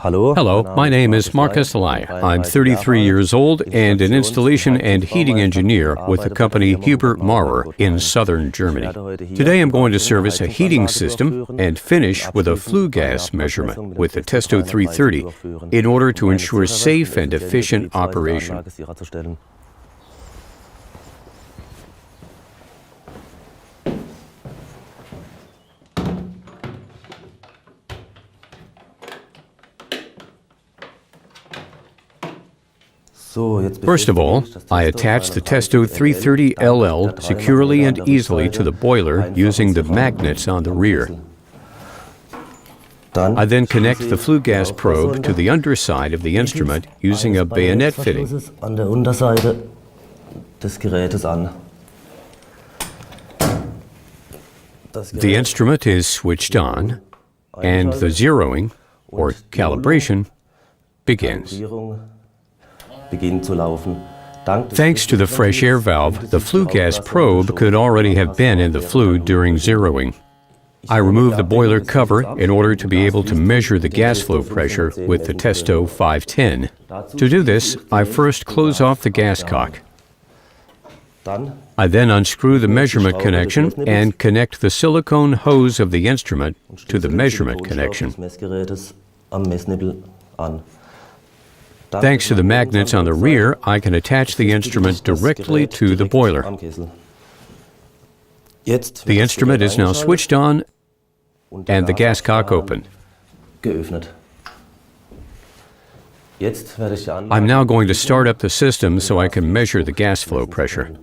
Hello, my name is Markus Lai. I'm 33 years old and an installation and heating engineer with the company Hubert Maurer in southern Germany. Today I'm going to service a heating system and finish with a flue gas measurement with the Testo 330 in order to ensure safe and efficient operation. First of all, I attach the Testo 330 LL securely and easily to the boiler using the magnets on the rear. I then connect the flue gas probe to the underside of the instrument using a bayonet fitting. The instrument is switched on, and the zeroing, or calibration, begins. Thanks to the fresh air valve, the flue gas probe could already have been in the flue during zeroing. I remove the boiler cover in order to be able to measure the gas flow pressure with the Testo 510. To do this, I first close off the gas cock. I then unscrew the measurement connection and connect the silicone hose of the instrument to the measurement connection. Thanks to the magnets on the rear, I can attach the instrument directly to the boiler. The instrument is now switched on and the gas cock open. I'm now going to start up the system so I can measure the gas flow pressure.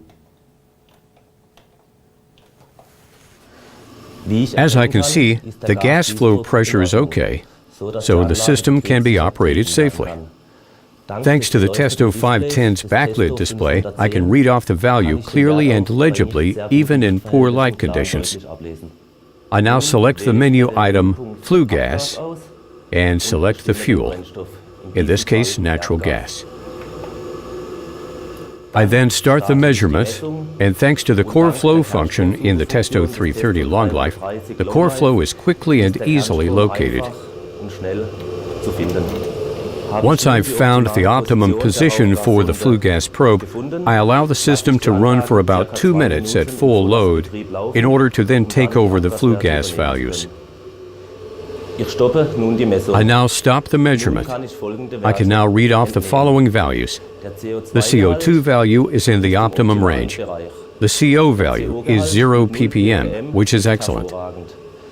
As I can see, the gas flow pressure is okay, so the system can be operated safely. Thanks to the Testo 510's backlit display, I can read off the value clearly and legibly, even in poor light conditions. I now select the menu item Flue Gas and select the fuel, in this case natural gas. I then start the measurement, and thanks to the core flow function in the Testo 330 Long Life, the core flow is quickly and easily located. Once I've found the optimum position for the flue gas probe, I allow the system to run for about 2 minutes at full load in order to then take over the flue gas values. I now stop the measurement. I can now read off the following values. The CO2 value is in the optimum range. The CO value is 0 ppm, which is excellent.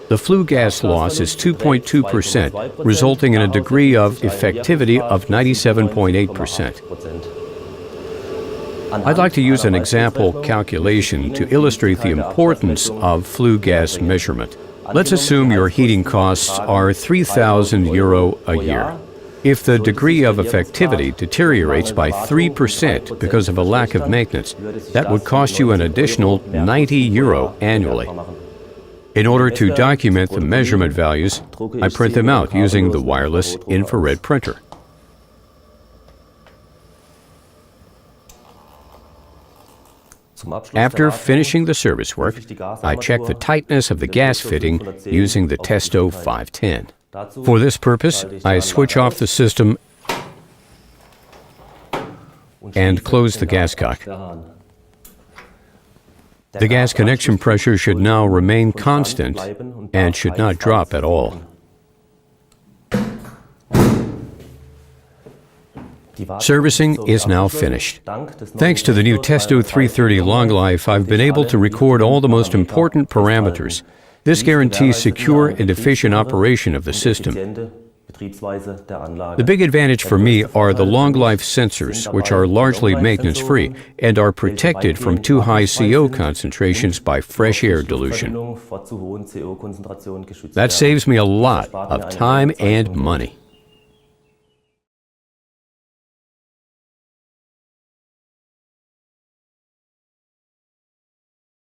The flue gas loss is 2.2%, resulting in a degree of effectivity of 97.8%. I'd like to use an example calculation to illustrate the importance of flue gas measurement. Let's assume your heating costs are €3,000 a year. If the degree of effectivity deteriorates by 3% because of a lack of maintenance, that would cost you an additional €90 annually. In order to document the measurement values, I print them out using the wireless infrared printer. After finishing the service work, I check the tightness of the gas fitting using the Testo 510. For this purpose, I switch off the system and close the gas cock. The gas connection pressure should now remain constant and should not drop at all. Servicing is now finished. Thanks to the new Testo 330 Long Life, I've been able to record all the most important parameters. This guarantees secure and efficient operation of the system. The big advantage for me are the long-life sensors, which are largely maintenance-free and are protected from too high CO concentrations by fresh air dilution. That saves me a lot of time and money.